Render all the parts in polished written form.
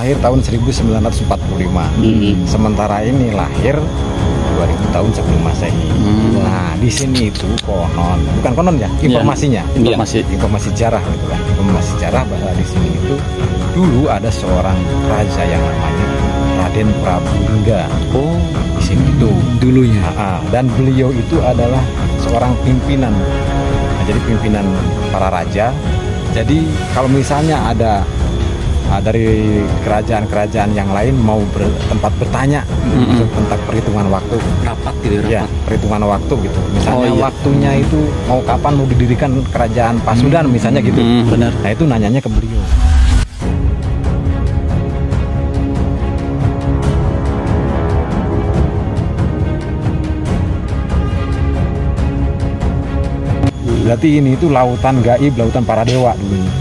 lahir tahun 1945. Sementara ini lahir 2000 tahun sebelum Masehi. Nah, di sini itu konon, bukan konon ya, informasinya. Informasi sejarah gitu kan. Informasi sejarah bahwa di sini itu dulu ada seorang raja yang namanya Raden Prabu Ringga. Oh, di sini itu dulunya. Dan beliau itu adalah seorang pimpinan. Nah, jadi pimpinan para raja. Jadi kalau misalnya ada dari kerajaan-kerajaan yang lain mau tempat bertanya tentang perhitungan waktu, rapat gitu, ya, perhitungan waktu gitu. Misalnya waktunya itu mau kapan mau didirikan kerajaan Pasundan misalnya gitu. Benar. Nah, itu nanyanya ke beliau. Berarti ini itu lautan gaib, lautan para dewa dulunya.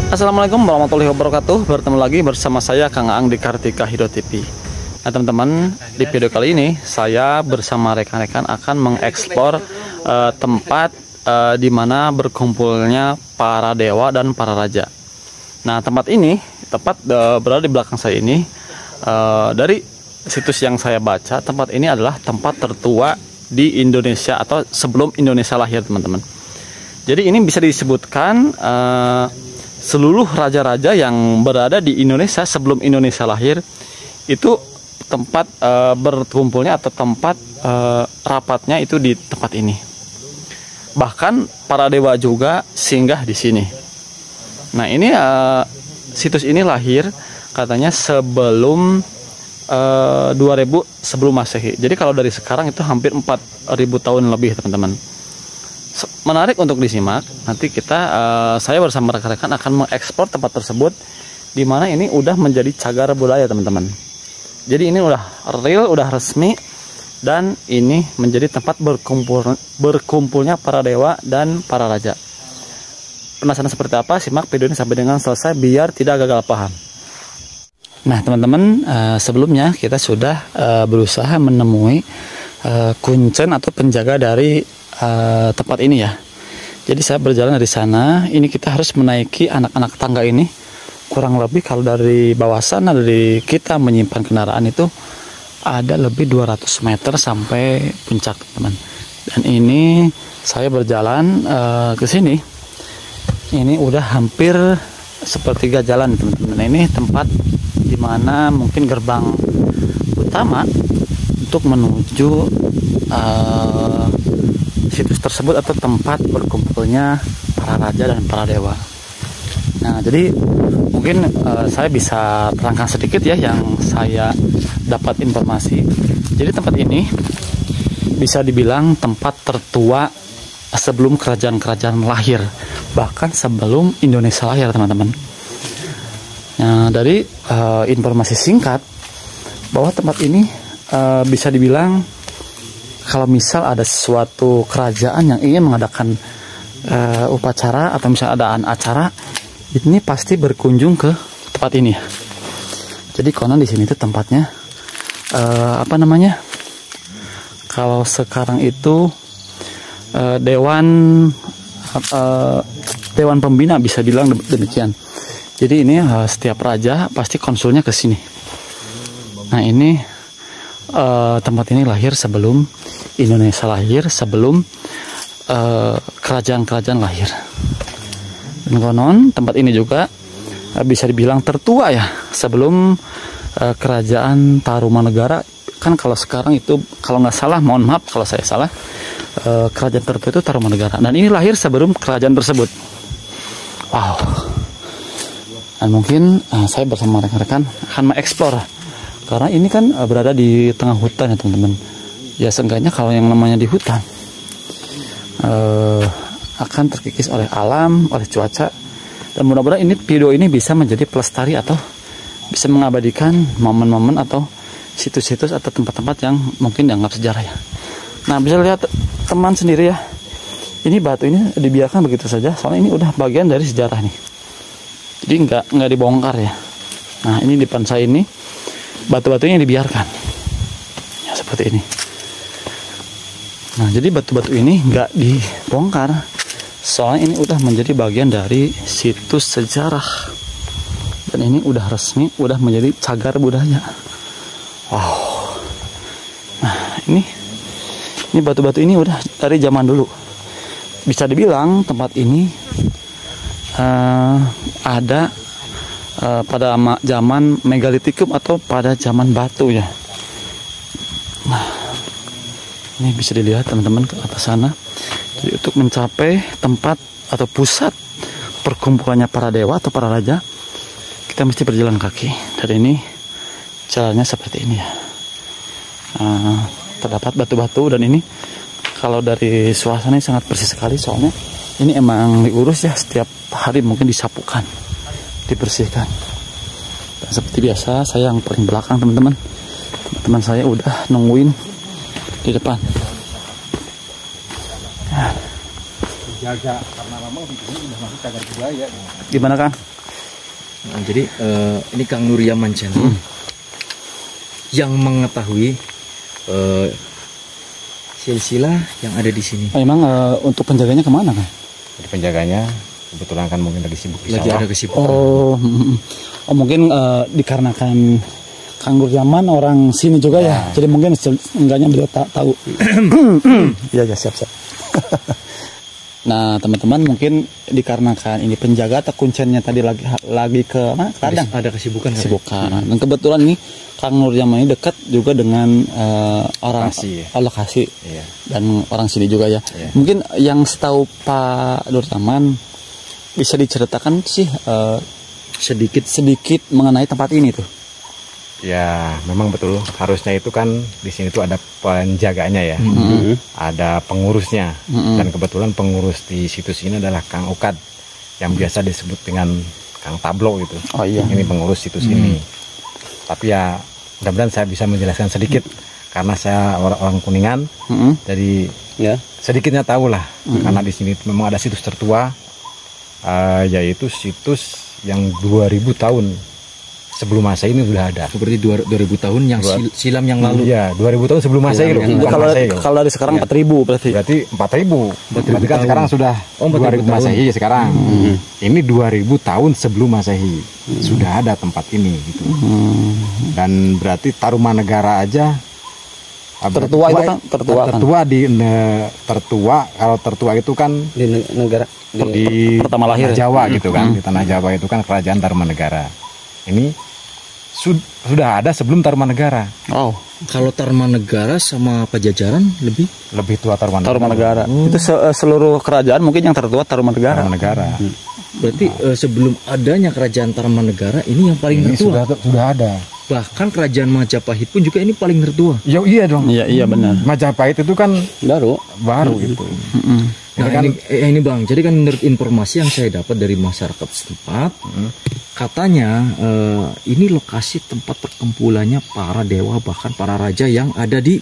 Assalamualaikum warahmatullahi wabarakatuh. Bertemu lagi bersama saya Kang Aang di Kartika Hidro TV. Nah teman-teman, di video kali ini saya bersama rekan-rekan akan mengeksplor tempat di mana berkumpulnya para dewa dan para raja. Nah tempat ini tepat berada di belakang saya ini. Dari situs yang saya baca, tempat ini adalah tempat tertua di Indonesia atau sebelum Indonesia lahir, teman-teman. Jadi ini bisa disebutkan seluruh raja-raja yang berada di Indonesia sebelum Indonesia lahir itu tempat berkumpulnya atau tempat rapatnya itu di tempat ini. Bahkan para dewa juga singgah di sini. Nah ini situs ini lahir katanya sebelum 2000 sebelum Masehi. Jadi kalau dari sekarang itu hampir 4000 tahun lebih, teman-teman. Menarik untuk disimak. Nanti saya bersama rekan-rekan akan mengekspor tempat tersebut, di mana ini udah menjadi cagar budaya, teman-teman. Jadi ini udah real, udah resmi, dan ini menjadi tempat berkumpulnya para dewa dan para raja. Penasaran seperti apa? Simak video ini sampai dengan selesai biar tidak gagal paham. Nah teman-teman, sebelumnya kita sudah berusaha menemui kuncen atau penjaga dari tempat ini ya. Jadi saya berjalan dari sana. Ini kita harus menaiki anak-anak tangga ini. Kurang lebih kalau dari bawah sana, dari kita menyimpan kendaraan itu ada lebih 200 meter sampai puncak, teman. Dan ini saya berjalan ke sini. Ini udah hampir sepertiga jalan, teman-teman. Nah, ini tempat dimana mungkin gerbang utama untuk menuju situs tersebut atau tempat berkumpulnya para raja dan para dewa. Nah, jadi mungkin saya bisa terangkan sedikit ya yang saya dapat informasi. Jadi tempat ini bisa dibilang tempat tertua sebelum kerajaan-kerajaan lahir, bahkan sebelum Indonesia lahir, teman-teman. Nah, dari informasi singkat bahwa tempat ini bisa dibilang kalau misal ada suatu kerajaan yang ingin mengadakan upacara atau misalnya ada acara, ini pasti berkunjung ke tempat ini. Jadi konon di sini itu tempatnya apa namanya? Kalau sekarang itu dewan pembina, bisa bilang demikian. Jadi ini setiap raja pasti konsulnya ke sini. Nah ini tempat ini lahir sebelum Indonesia lahir, sebelum kerajaan-kerajaan lahir. Dan konon tempat ini juga bisa dibilang tertua ya, sebelum kerajaan Tarumanegara. Kan kalau sekarang itu, kalau nggak salah, mohon maaf kalau saya salah, kerajaan tertua itu Tarumanegara. Dan ini lahir sebelum kerajaan tersebut. Wow. Dan mungkin saya bersama rekan-rekan akan mengeksplor, karena ini kan berada di tengah hutan ya, teman-teman. Ya seenggaknya kalau yang namanya di hutan akan terkikis oleh alam, oleh cuaca. Dan mudah-mudahan ini video ini bisa menjadi pelestari atau bisa mengabadikan momen-momen atau situs-situs atau tempat-tempat yang mungkin dianggap sejarah ya. Nah bisa lihat teman sendiri ya, ini batu ini dibiarkan begitu saja, soalnya ini udah bagian dari sejarah nih. Jadi nggak dibongkar ya. Nah ini di depan saya ini batu-batunya dibiarkan. seperti ini. Nah, jadi batu-batu ini nggak dibongkar, soalnya ini udah menjadi bagian dari situs sejarah, dan ini udah resmi, udah menjadi cagar budaya. Wow. Nah, ini batu-batu ini udah dari zaman dulu. Bisa dibilang tempat ini ada pada zaman megalitikum atau pada zaman batu ya. Nah, ini bisa dilihat teman-teman ke atas sana. Jadi untuk mencapai tempat atau pusat perkumpulannya para dewa atau para raja, kita mesti berjalan kaki. Dan ini jalannya seperti ini ya. Terdapat batu-batu, dan ini kalau dari suasana sangat bersih sekali, soalnya ini emang diurus ya, setiap hari mungkin disapukan, dibersihkan. Dan seperti biasa saya yang paling belakang teman-teman. Teman saya udah nungguin di depan. Jaga karena memang di sini sudah masuk cagar budaya. Gimana Kang? Nah, jadi ini Kang Nurya Mancani yang mengetahui silsilah yang ada di sini. Emang untuk penjaganya kemana Kang? Jadi penjaganya kebetulan kan mungkin lagi sibuk di Lagi sawah. ada kesibukan. Oh mungkin dikarenakan Kang Nuryaman orang sini juga ya. Jadi mungkin enggaknya beliau tahu. Iya ya, siap. Nah teman-teman, mungkin dikarenakan ini penjaga atau kuncinya tadi lagi ke ladang, Ada kesibukan. Dan kebetulan ini Kang Nuryaman ini dekat juga dengan orang lokasi Iya. dan orang sini juga ya. Iya. Mungkin yang setahu Pak Nuryaman bisa diceritakan sih sedikit mengenai tempat ini tuh. Ya, memang betul. Harusnya itu kan di sini tuh ada penjaganya ya, ada pengurusnya, dan kebetulan pengurus di situs ini adalah Kang Ukad, yang biasa disebut dengan Kang Tablo gitu. Oh iya. Ini pengurus situs ini. Tapi ya, mudah-mudahan saya bisa menjelaskan sedikit karena saya orang Kuningan, jadi Ya. sedikitnya tahu lah. Karena di sini memang ada situs tertua, yaitu situs yang 2000 tahun sebelum Masehi ini sudah ada. Seperti 2000 tahun yang silam yang lalu. Iya, 2000 tahun sebelum Masehi loh. Kalau dari sekarang 4000 berarti. Berarti 4000. Berarti kan sekarang sudah 2000 Masehi sekarang. Ini 2000 tahun sebelum Masehi. Sudah ada tempat ini gitu. Dan berarti Tarumanegara aja Tertua itu kan tertua kalau tertua itu kan Di negara di pertama lahir Jawa gitu kan. Di tanah Jawa itu kan kerajaan Tarumanegara. Ini sudah ada sebelum Tarumanegara. Oh, kalau Tarumanegara sama Pajajaran Lebih tua Tarumanegara. Itu seluruh kerajaan mungkin yang tertua Tarumanegara. berarti sebelum adanya kerajaan Tarumanegara ini yang paling Ini tertua. sudah ada. Bahkan kerajaan Majapahit pun juga ini paling tertua. Iya dong. Iya benar. Majapahit itu kan baru gitu. Nah ini Bang, jadi kan menurut informasi yang saya dapat dari masyarakat setempat, katanya ini lokasi tempat perkumpulannya para dewa bahkan para raja yang ada di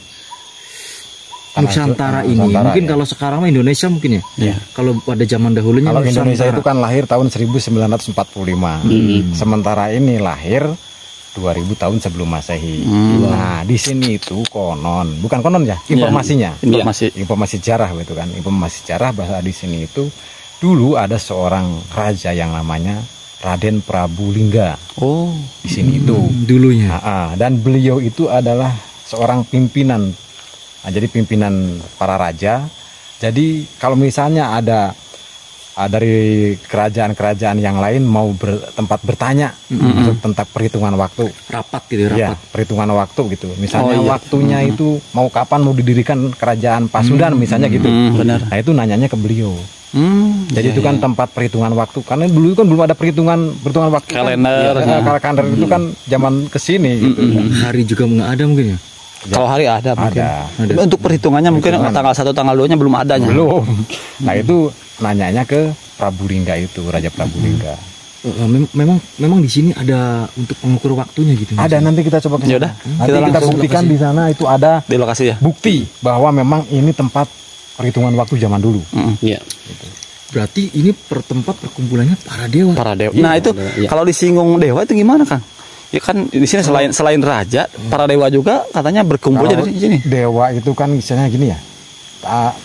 Nusantara ini. Mungkin ya. Kalau sekarang mah Indonesia mungkin ya. Iya. Kalau pada zaman dahulunya Kalau Nusantara. Indonesia itu kan lahir tahun 1945. Sementara ini lahir 2000 tahun sebelum Masehi. Nah, di sini itu bukan konon ya, informasinya. Informasi sejarah gitu kan. Informasi sejarah bahwa di sini itu dulu ada seorang raja yang namanya Raden Prabu Lingga. Oh, di sini itu dulunya. Dan beliau itu adalah seorang pimpinan. Nah, jadi pimpinan para raja. Jadi kalau misalnya ada dari kerajaan-kerajaan yang lain mau tempat bertanya tentang perhitungan waktu, rapat gitu, ya, perhitungan waktu gitu. Misalnya waktunya itu mau kapan mau didirikan kerajaan Pasundan misalnya gitu. Benar. Nah, itu nanyanya ke beliau. Jadi itu kan tempat perhitungan waktu. Karena dulu kan belum ada perhitungan waktu. Kalender. Kalender itu kan zaman kesini gitu. Hari juga nggak ada mungkin ya. Kalau hari ada mungkin. Ada. Untuk perhitungannya mungkin tanggal 1 tanggal 2-nya belum adanya. Belum. Nah, itu nanyanya ke Prabu Lingga itu, Raja Prabu Lingga. Memang di sini ada untuk mengukur waktunya gitu. Ada, nanti kita coba Ya udah. Kita buktikan di sana itu ada Di lokasi ya. bukti bahwa memang ini tempat perhitungan waktu zaman dulu. Iya. Berarti ini tempat perkumpulannya para dewa. Para dewa. Nah, itu kalau disinggung dewa itu gimana, Kang? Ya kan di sini selain raja, para dewa juga katanya berkumpul di sini. Dewa itu kan misalnya gini ya.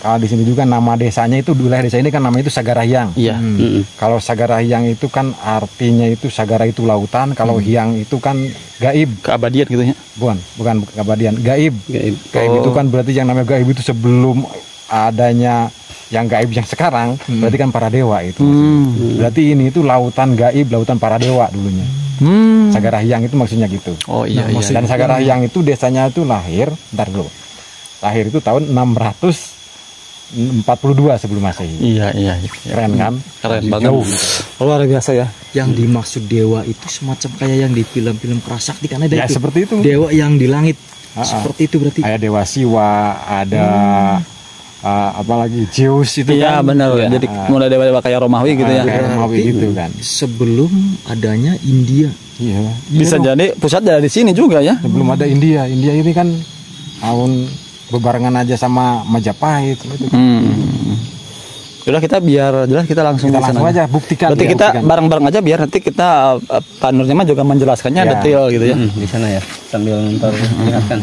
Kalau di sini juga nama desanya itu, wilayah desa ini kan namanya itu Sagarahyang. Iya. Kalau Sagarahyang itu kan artinya itu Sagara itu lautan, kalau Hyang itu kan gaib, Keabadian gitu ya. Bukan keabadian, gaib. Gaib itu kan berarti yang namanya gaib itu sebelum adanya yang gaib yang sekarang, berarti kan para dewa itu. Berarti ini itu lautan gaib, lautan para dewa dulunya. Sagarahyang itu maksudnya gitu. Oh iya, iya. Dan Sagarahyang itu desanya itu lahir itu tahun 642 sebelum Masehi. Iya. Keren kan? Keren banget. Luar biasa ya. Yang dimaksud dewa itu semacam kayak yang di film-film Prasakti, karena ada Ya itu. seperti itu. Dewa yang di langit. Seperti itu berarti. Ada Dewa Siwa, ada apalagi Zeus itu Iya, kan. benar ya. Jadi mulai dewa-dewa kayak Romawi gitu ya. Kayak Romawi gitu kan. Sebelum adanya India. Iya. Bisa jadi pusat dari sini juga ya. Sebelum ada India. India ini kan tahun berbarengan aja sama Majapahit gitu. Udah kita biar jelas kita langsung aja buktikan. Berarti kita bareng-bareng aja biar nanti kita Pak Nurnya juga menjelaskannya detail gitu ya. Di sana ya, sambil memperlihatkan.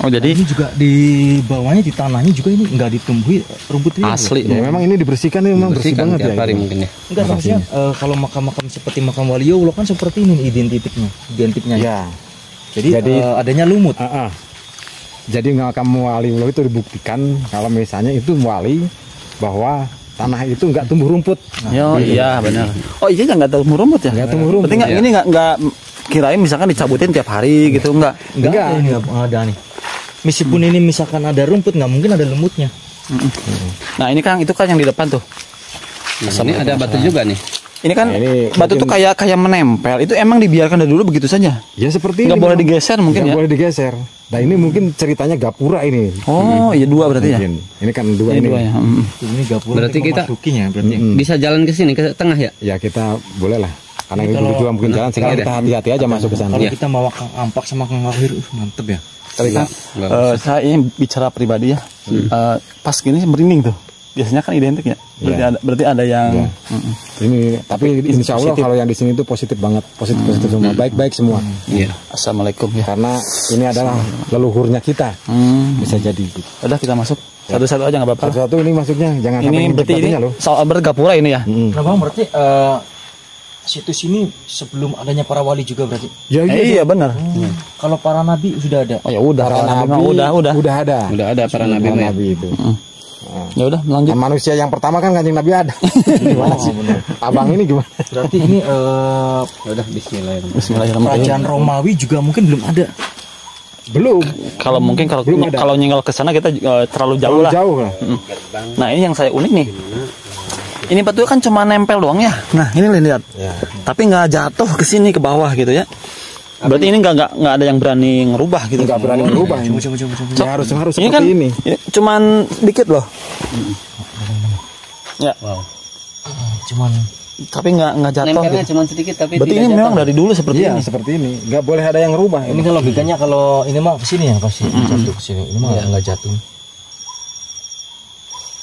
Oh jadi ini juga di bawahnya, di tanahnya juga ini nggak ditumbuhi rumput liar. asli. Ya memang ini dibersihkan, ini memang bersih banget ya. Hari mungkin ya. Enggak, maksudnya kalau makam-makam seperti makam Walioulo kan seperti ini identiknya. Ya. Jadi adanya lumut. Jadi makam Walioulo itu dibuktikan kalau misalnya itu wali bahwa tanah itu nggak tumbuh rumput. Iya benar. Oh iya nggak tumbuh rumput ya? Nggak tumbuh rumput. Berarti ini nggak kirain misalkan dicabutin tiap hari gitu enggak? Enggak. Ini nggak ada nih. Meskipun ini misalkan ada rumput, nggak mungkin ada lumutnya. Nah ini kan itu kan yang di depan tuh. Ini ada batu juga nih. Ini kan batu tuh kayak menempel. Itu emang dibiarkan dari dulu begitu saja? Ya seperti nggak ini. Boleh digeser mungkin nggak ya? boleh digeser. Nah ini mungkin ceritanya Gapura ini. Oh iya dua berarti mungkin. Ini kan dua ini. Dua ya. Ini Gapura. Berarti kita berarti. Bisa jalan ke sini ke tengah ya? Ya kita boleh lah. Karena ini dulu juga mungkin jalan, sehingga kita hati-hati aja masuk ke sana. Kalau kita bawa Kang Ampak sama Kang Wahir, mantep ya. Saya ini bicara pribadi ya. Pas gini merinding tuh. Biasanya kan identik ya. Berarti ada yang ini, tapi insya Allah kalau yang di sini itu positif banget, positif semua, baik-baik semua. Iya. Assalamualaikum ya. Karena ini adalah leluhurnya kita. Bisa jadi. Udah kita masuk. Satu-satu aja nggak apa-apa. Satu-satu ini masuknya, jangan sampai ini berarti ini loh. soal bergapura ini ya. Nah bang, berarti situs ini sebelum adanya para wali juga berarti. Ya, iya benar. Kalau para nabi sudah ada. Oh ya udah, para nabi udah ada. Udah ada para nabi itu. Ya udah lanjut. Manusia yang pertama kan Kanjeng Nabi ada. Gimana sih? Abang ini gimana? Berarti ini udah Bismillahirrahmanirrahim. kerajaan Romawi juga mungkin belum ada. Belum. Kalau mungkin kalau nyenggol ke sana kita terlalu jauh lah. Jauh lah. Nah ini yang saya unik nih. Ini batu kan cuma nempel doang ya. Nah ini lihat. Ya. Tapi nggak jatuh ke sini ke bawah gitu ya. Berarti ini nggak ada yang berani ngerubah gitu. Nggak berani ngerubah. Coba. Ya, harus ini kan seperti ini. Cuman dikit loh. Ya. Wow. Cuman. Tapi nggak jatuh. Nempelnya Gitu. cuma sedikit tapi Berarti ini memang dari dulu seperti Iya, ini. seperti ini. Nggak boleh ada yang ngerubah. Ini kan logikanya kalau ini mah kesini ya pasti jatuh kesini. Ini mah nggak jatuh.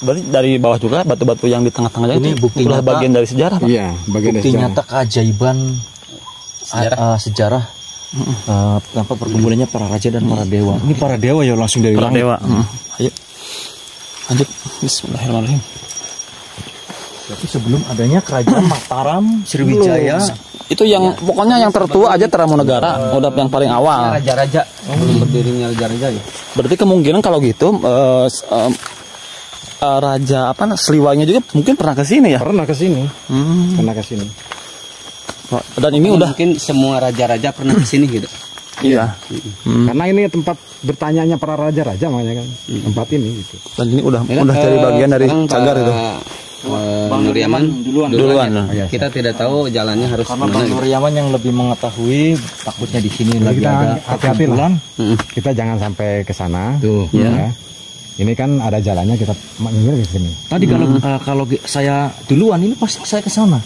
Berarti dari bawah juga batu-batu yang di tengah-tengahnya Ini itu bukti itulah nyata. bagian dari sejarah, Pak. Iya, bagian Bukti dari nyata keajaiban sejarah. Tanpa pergumulannya para raja dan para dewa. Ini para dewa ya langsung dari Para langit. dewa. Ayo. Lanjut. Bismillahirrahmanirrahim. Berarti sebelum adanya kerajaan Mataram, Sriwijaya. Itu yang pokoknya yang tertua aja Tarumanegara, udah yang paling awal. raja-raja. Belum berdirinya raja-raja ya. Berarti kemungkinan kalau gitu raja Sliwanya juga mungkin pernah ke sini ya? Pernah ke sini. Pernah ke sini. Dan ini udah Mungkin semua raja-raja pernah ke sini gitu. iya. Karena ini tempat bertanyanya para raja-raja makanya kan. Tempat ini gitu. Dan ini udah jadi bagian dari cagar itu. Nur Yaman Duluan. ya. Kita tidak tahu jalannya harus Karena kemana Bang gitu. Nur Yaman yang lebih mengetahui, takutnya di sini lagi Kita ada hati-hati lah. perkumpulan. Kita jangan sampai ke sana. Tuh. Ya. Ini kan ada jalannya, kita mengingat ke sini. Tadi kalau saya duluan ini pasti saya ke sana.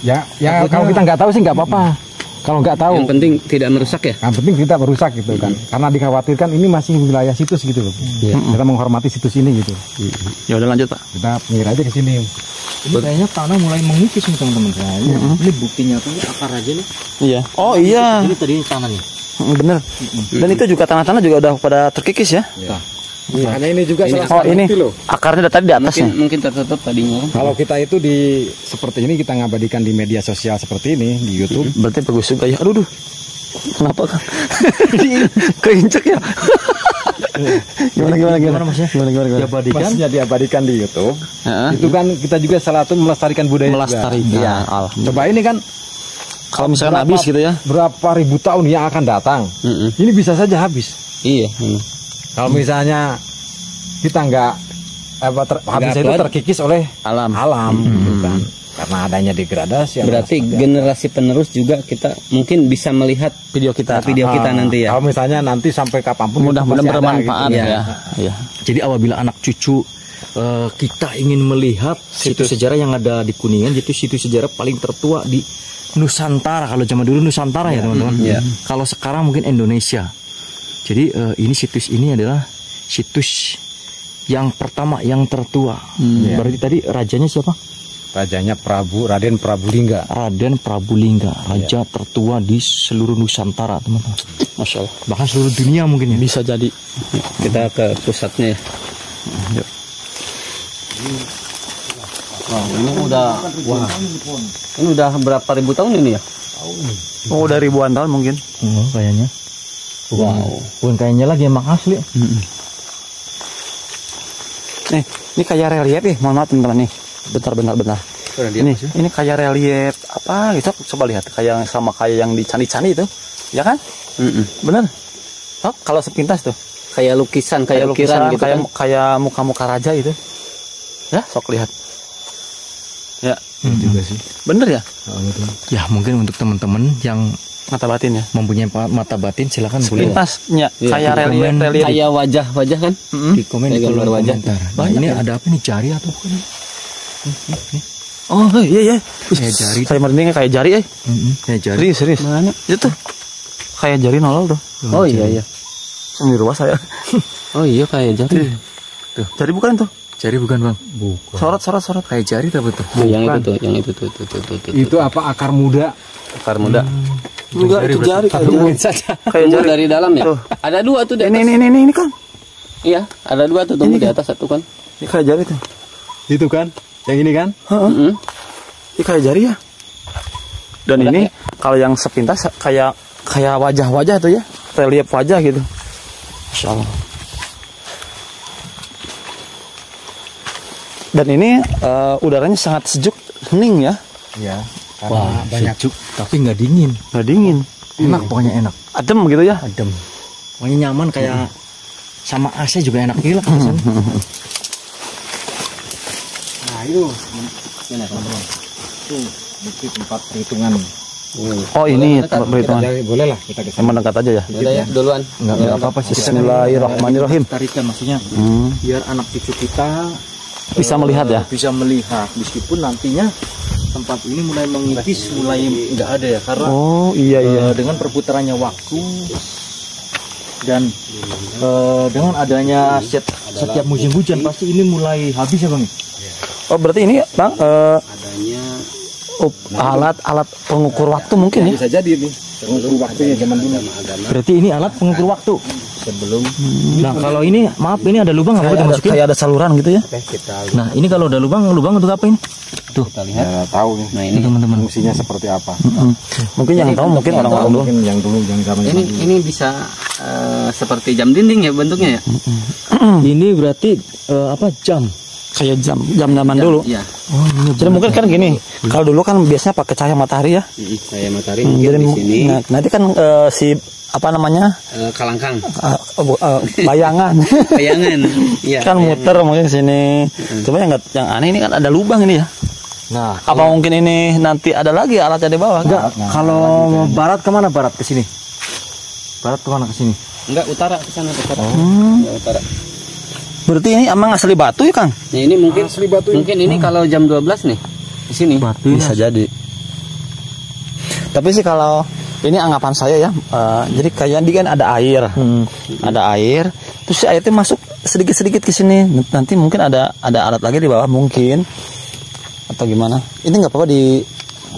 Ya kalau kita nggak tahu sih nggak apa-apa. Kalau nggak tahu, Yang penting tidak merusak ya. yang penting tidak merusak gitu kan. Karena dikhawatirkan ini masih wilayah situs gitu loh. Kita menghormati situs ini gitu. Ya udah lanjut Pak. Kita pinggir aja ke sini. Ini kayaknya tanah mulai mengikis nih teman-teman saya. Ini buktinya tuh akar aja nih. Iya. Oh iya. Ini tadi tanah nih. Bener. Dan itu juga tanah-tanah juga udah pada terkikis ya. Karena ini juga salah Oh satu ini bukti loh. akarnya tadi di atasnya. Mungkin tertutup tadinya. Kalau kita itu di seperti ini kita ngabadikan di media sosial seperti ini di YouTube. Berarti bagus juga ya. Aduh, kenapa kan? Keinjek ya. Gimana maksudnya? Gimana? Maksudnya diabadikan di YouTube. Heeh. Itu kan kita juga salah satu melestarikan budaya. Melestarikan. Iya. Coba ini kan Kalau misalkan habis gitu ya. berapa ribu tahun yang akan datang. Ini bisa saja habis. Iya. Kalau misalnya kita nggak habis itu kuat. terkikis oleh Alam. gitu kan. Karena adanya degradasi. Berarti generasi penerus juga kita mungkin bisa melihat Video kita. nanti ya. Kalau misalnya nanti sampai kapanpun Mudah-mudahan itu masih ada bermanfaat gitu. ya. Iya. Jadi apabila anak cucu kita ingin melihat situs sejarah yang ada di Kuningan, itu situs sejarah paling tertua di Nusantara. Kalau zaman dulu Nusantara ya teman-teman. Kalau sekarang mungkin Indonesia. Jadi ini situs ini adalah situs yang pertama, yang tertua. Berarti tadi rajanya siapa? Rajanya Raden Prabu Lingga. Raden Prabu Lingga, raja tertua di seluruh Nusantara teman-teman. Masya Allah. Bahkan seluruh dunia mungkin ya. Bisa jadi. Kita ke pusatnya ya. Wah, ini udah berapa ribu tahun ini ya? Oh, udah ribuan tahun mungkin. Oh, kayaknya. Wow. Bukan kayaknya lagi emang asli. Nih, ini kayak relief nih. Mohon maaf teman-teman nih. Bentar. Ini kayak relief apa gitu? Coba lihat kayak sama kayak yang di candi-candi itu, ya kan? Bener. Oh, kalau sepintas tuh. Kayak lukisan, kayak ukiran gitu kan. Kayak muka-muka raja itu. Ya, sok lihat. Ya, Juga sih. bener ya. Ya mungkin untuk teman-teman yang Mata batin ya. mempunyai mata batin silakan boleh Sepintasnya Iya, kayak relief. Kayak wajah-wajah kan? di komen di Kayak kolom gambar wajah. komentar. Nah, ini ada apa nih, jari atau bukan? Oh, iya. Kayak jari. Kayak merinding kayak jari Kayak jari. Serius. Mana? Itu kayak jari nolol tuh. Oh iya. Di rumah saya. Oh iya kayak jari. Tuh, jari bukan tuh. Jari bukan bang? Sorot. Kayak jari tapi tuh. Yang itu tuh. Itu apa akar muda? Akar muda. Enggak, itu jari kayak saja. kayak jari Dari dalam ya? Tuh. Ada dua tuh di atas. Ini kan. Iya, ada dua tuh tumbuh di atas satu kan. Ini kayak jari tuh. Itu kan? Yang ini kan? Heeh. Ini kayak jari ya. Dan ini kalau yang sepintas kayak wajah-wajah tuh ya. Relief wajah gitu. Masya Allah. Dan ini udaranya sangat sejuk, hening ya. Iya. Wah, banyak sejuk tapi nggak dingin. Nggak dingin. Enak pokoknya enak. Adem gitu ya. Adem. Pokoknya nyaman kayak sama AC juga enak gila kan. Nah, itu. Itu bukti tempat perhitungan. Oh, ini tempat perhitungan. Boleh lah kita ke sana. Mendekat aja ya. Udah ya, duluan. Nggak apa-apa sih. Bismillahirrahmanirrahim. Tarikan maksudnya. Biar anak cucu kita Bisa melihat ya. Bisa melihat meskipun nantinya tempat ini mulai mengikis, mulai nggak ada ya karena Oh, iya. dengan perputarannya waktu dan dengan adanya setiap musim hujan pasti ini mulai habis ya bang. Oh, berarti ini Bang Adanya alat pengukur waktu mungkin ya. Bisa jadi nih. Pengukur waktunya zaman dulu. Berarti ini alat pengukur waktu. sebelum Nah kalau ini maaf ini ada lubang apa dimasukin? Kayak ada saluran gitu ya. kita Nah ini kalau ada lubang untuk apa ini? Tuh lihat. Ya, tahu nih. Nah ini teman-teman. Fungsinya seperti apa? Mungkin yang tahu mungkin orang-orang dulu. Mungkin yang dulu yang zaman ini bisa seperti jam dinding ya bentuknya ya. Ini berarti apa jam? Kayak jam zaman dulu. Iya. Oh ini Jadi mungkin kan gini, kalau dulu kan biasanya pakai cahaya matahari ya. Kayak matahari mungkin Jadi di sini nah, nanti kan si apa namanya kalangkang. bayangan Bayangan. Iya. kan muter mungkin ke sini. Cuma yang aneh ini kan ada lubang ini ya. Nah Apa mungkin ini nanti ada lagi alatnya di bawah? enggak kalau barat kemana barat ke sini? Barat kemana ke sini? Enggak utara ke sana utara. Ya, utara. Berarti ini emang asli batu ya Kang? Nah, ini mungkin Asli batu ini. mungkin ini kalau jam 12 nih di sini. Batu Bisa jadi. Tapi sih kalau Ini anggapan saya ya. Jadi kayak di kan ada air. Ada air. Terus si air itu masuk sedikit-sedikit ke sini. Nanti mungkin ada alat lagi di bawah mungkin. Atau gimana? Ini nggak apa-apa di.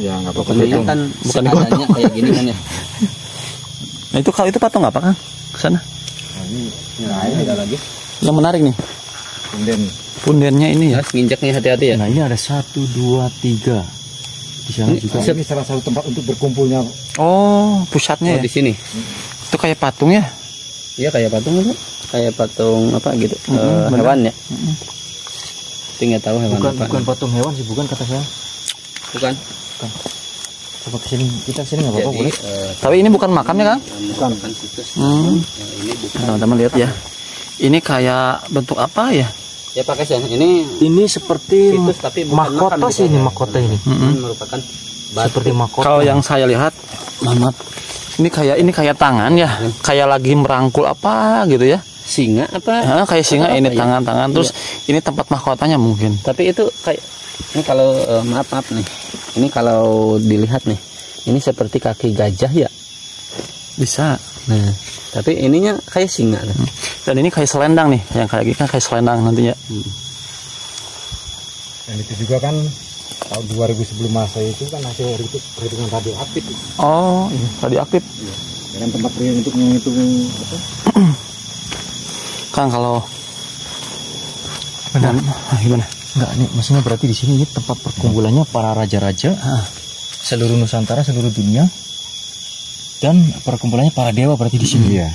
Ya nggak apa-apa. Ini kan bukan adanya kayak gini kan ya. Nah itu kalau itu patung apa Kang? Kesana. Nah, ini ada lagi. Yang menarik nih. Pundennya ini ya. Nginjaknya hati-hati ya. Nah ini ada 1, 2, 3. Di sana juga. Ini salah satu tempat untuk berkumpulnya. Oh, pusatnya ya. Di sini. Itu kayak patung ya? Iya kayak patung itu. Kayak patung apa gitu. Hewan ya. Tapi nggak tahu hewan apa. Bukan patung hewan sih, bukan kata saya. Bukan. Coba kesini, kita kesini nggak apa-apa boleh. Tapi ini bukan makam ya Kang? Bukan situs. Ini bukan. Teman-teman lihat ya. Ini kayak bentuk apa ya? Ya pakai sih. Ini seperti situs tapi bukan mahkota makam sih gitu. ini mahkota ini. Merupakan Seperti mahkota. Kalau yang saya lihat, maaf. Ini kayak tangan ya. Kayak lagi merangkul apa gitu ya. singa apa? Kayak singa ini ya? tangan-tangan. Terus ini tempat mahkotanya mungkin. Tapi itu kayak ini kalau maaf nih. Ini kalau dilihat nih, ini seperti kaki gajah ya. Bisa. Nah, tapi ininya kayak singa. Dan ini kayak selendang nih, yang kayak gini kan kayak selendang nantinya. Dan itu juga kan tahun 2000 sebelum Masehi itu kan hasil perhitungan radioaktif. Oh, iya, radioaktif. Iya. Dan tempat untuk menghitung apa? Kang kalau Benar. Gimana? Enggak nih, maksudnya berarti di sini ini tempat perkumpulannya para raja-raja seluruh Nusantara, seluruh dunia, dan perkumpulannya para dewa berarti di sini. Iya.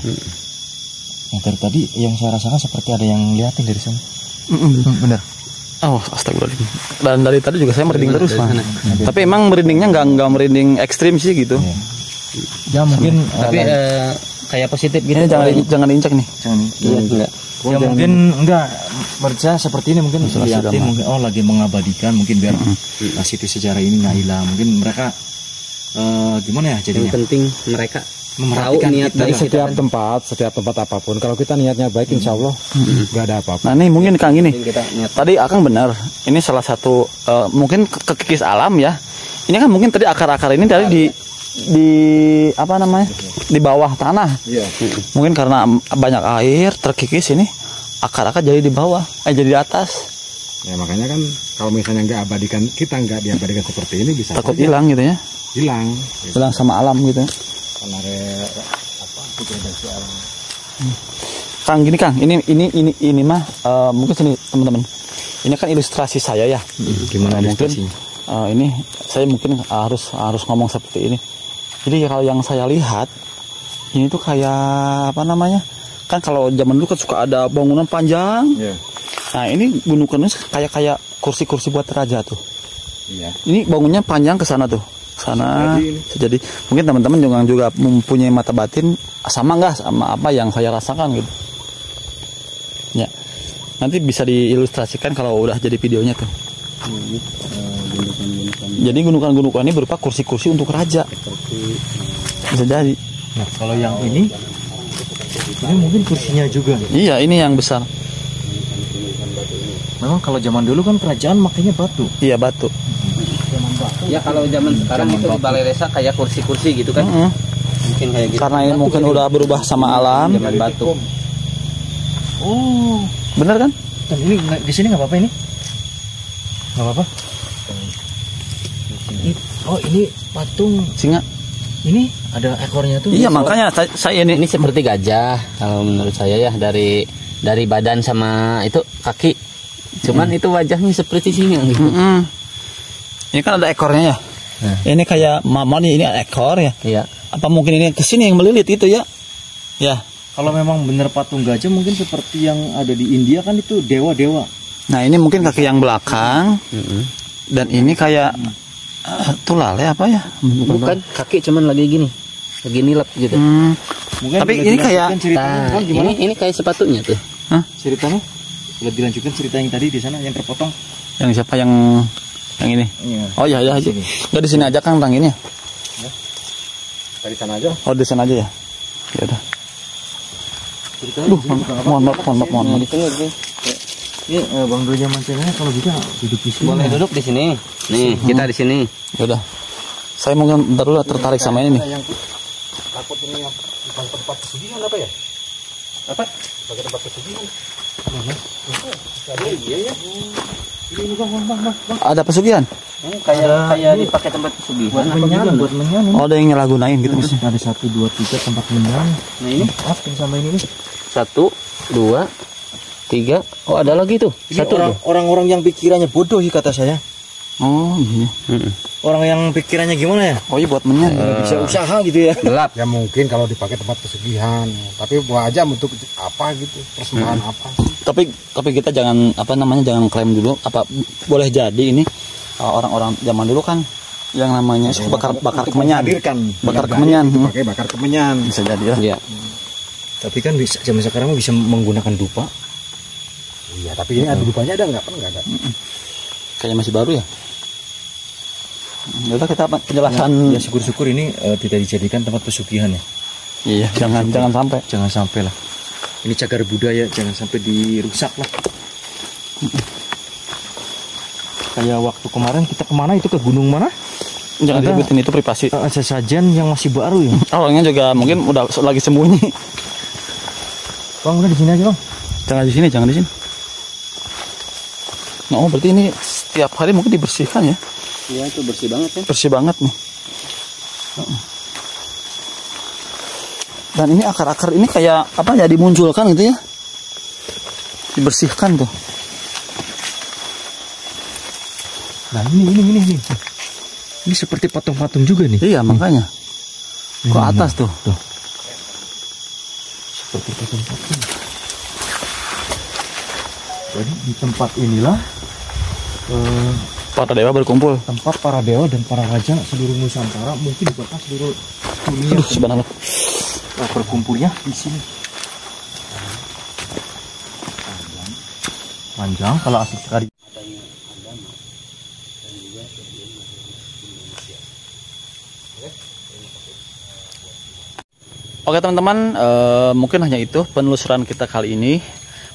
Yang dari tadi yang saya rasakan seperti ada yang liatin dari sana. Benar. Oh, astagfirullahaladzim. Dan dari tadi juga saya merinding terus, Mas. Tapi emang merindingnya nggak merinding ekstrim sih gitu. Ya mungkin tapi kayak positif gitu. Ini jangan diinjak nih. jangan. Iya, enggak. Ya mungkin enggak berca seperti ini mungkin liatin mungkin lagi mengabadikan mungkin biar siti sejarah ini nggak hilang. Mungkin mereka gimana ya jadinya? Yang penting mereka tahu Memperhatikan niat kita. Dari baik setiap tempat apapun, kalau kita niatnya baik, insya Allah nggak ada apa-apa. Nah, nih mungkin Kang gini. kita niat. Tadi Akang benar. Ini salah satu mungkin kekikis alam ya. Ini kan mungkin tadi akar-akar ini tadi di apa namanya? Di bawah tanah. Iya. Mungkin karena banyak air terkikis ini akar-akar jadi di bawah, jadi di atas. Ya makanya kan kalau misalnya nggak abadikan, kita nggak diabadikan seperti ini bisa Takut saja hilang gitu ya. hilang. Hilang sama alam gitu. Karena apa degradasi alam. Kang gini Kang, ini mah mungkin sini teman-teman. Ini kan ilustrasi saya ya. Gimana Mungkin ilustrasinya? ini saya mungkin harus ngomong seperti ini. Jadi kalau yang saya lihat ini tuh kayak apa namanya? Kan kalau zaman dulu kan suka ada bangunan panjang. Iya. Nah, ini gunungannya kayak kursi-kursi buat raja tuh. Iya. Ini bangunnya panjang ke sana tuh. Sana jadi mungkin teman-teman juga mempunyai mata batin sama enggak sama apa yang saya rasakan gitu. Ya. Nanti bisa diilustrasikan kalau udah jadi videonya tuh. Jadi gunungan-gunungan ini berupa kursi-kursi untuk raja. Bisa jadi. Nah, kalau yang ini mungkin kursinya juga. Iya, ini yang besar. Memang kalau zaman dulu kan kerajaan makanya batu. Iya, batu. Ya kalau zaman sekarang itu di Balai Desa kayak kursi-kursi gitu kan. Mungkin kayak gitu. Karena ini mungkin udah berubah sama alam. Zaman batu. Oh, Bener kan? dan ini di sini nggak apa-apa ini? Nggak apa-apa. Oh, ini patung Singa. ini ada ekornya tuh. Iya, makanya saya ini. Ini seperti gajah kalau menurut saya ya dari badan sama itu kaki. Cuman itu wajahnya seperti singa gitu. Ini kan ada ekornya ya. Ini kayak mamon ini ekor ya. Iya. Apa mungkin ini kesini yang melilit itu ya? Ya. Kalau memang bener patung gajah mungkin seperti yang ada di India kan itu dewa-dewa. Nah, ini mungkin kaki yang belakang. Dan ini kayak tulale apa ya? Bukan kaki cuman lagi gini. Lagi nilap gitu. Mungkin Tapi boleh ini kayak dilanjutkan ceritanya, Nah, Bang, gimana? ini kayak sepatunya tuh. Ceritanya? Boleh dilanjutkan cerita yang tadi di sana yang terpotong. yang siapa yang ini? Iya. Oh iya ya aja. Enggak di sini aja Kang tang ini. Dari sana aja. Oh, di sana aja ya. Ya udah. Mohon maaf. Di sini. Ini Bang Dul zaman saya kalau bisa duduk di sini. Boleh duduk di sini. Nih, kita di sini. Ya udah. Saya mungkin bentar dulu tertarik sama ini nih. takut ini bukan tempat pesugihan apa ya? Apa? Sebagai tempat pesugihan. Iya ya. Ini bang. Ada pesugihan? Kayak dipakai tempat pesugihan. Buat menyan. Oh, ada yang nyalahgunain gitu misalnya. Ada 1, 2, 3 tempat menyan. Nah ini Apa yang sama ini nih? 1, 2, 3. Oh ada lagi tuh. Ini Satu tuh. orang-orang yang pikirannya bodoh sih kata saya. Oh iya. Orang yang pikirannya gimana ya? Oh iya buat menyan. Bisa usaha gitu ya. Gelap. Ya mungkin kalau dipakai tempat pesugihan, tapi buat aja untuk apa gitu, persembahan apa. Tapi kita jangan jangan klaim dulu apa boleh jadi ini orang-orang zaman dulu kan yang namanya bakar kemenyan. Bakar kemenyan. Pakai bakar kemenyan. Bisa jadi lah. Iya. Tapi kan bisa zaman sekarang bisa menggunakan dupa. Iya, tapi ini ada dupanya ada nggak? Kan nggak ada. Kayaknya masih baru ya. Yaudah kita penjelasan. Ya syukur-syukur ini tidak dijadikan tempat pesugihan ya. Iya, jangan sampai. Jangan sampai lah. Ini cagar budaya, jangan sampai dirusak lah. Kayak waktu kemarin kita kemana itu ke gunung mana? Jangan disebutin itu privasi. Sesajen yang masih baru ya. Orangnya juga mungkin udah lagi sembunyi. Bang udah di sini aja bang. Jangan di sini. Nah, oh berarti ini setiap hari mungkin dibersihkan ya? Iya itu bersih banget kan. Bersih banget nih. Dan ini akar-akar ini kayak apa ya dimunculkan gitu ya? Dibersihkan tuh. Nah ini. Ini seperti patung-patung juga nih. Iya makanya. Ke atas tuh. Seperti patung-patung. Jadi di tempat inilah Para dewa berkumpul. tempat para dewa dan para raja seluruh Nusantara, mungkin bahkan seluruh dunia. Aduh, subhanallah. Berkumpulnya di sini. Panjang kalau asik sekali. Oke teman-teman, mungkin hanya itu penelusuran kita kali ini.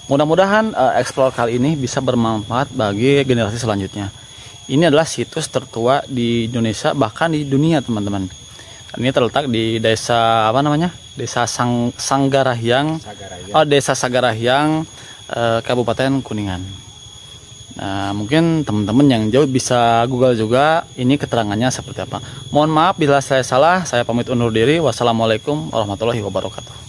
Mudah-mudahan explore kali ini bisa bermanfaat bagi generasi selanjutnya. Ini adalah situs tertua di Indonesia, bahkan di dunia teman-teman. Ini terletak di desa Desa Sanggarahyang. Desa Sagarahyang, Kabupaten Kuningan. Nah, mungkin teman-teman yang jauh bisa Google juga ini keterangannya seperti apa. Mohon maaf bila saya salah, saya pamit undur diri. Wassalamualaikum warahmatullahi wabarakatuh.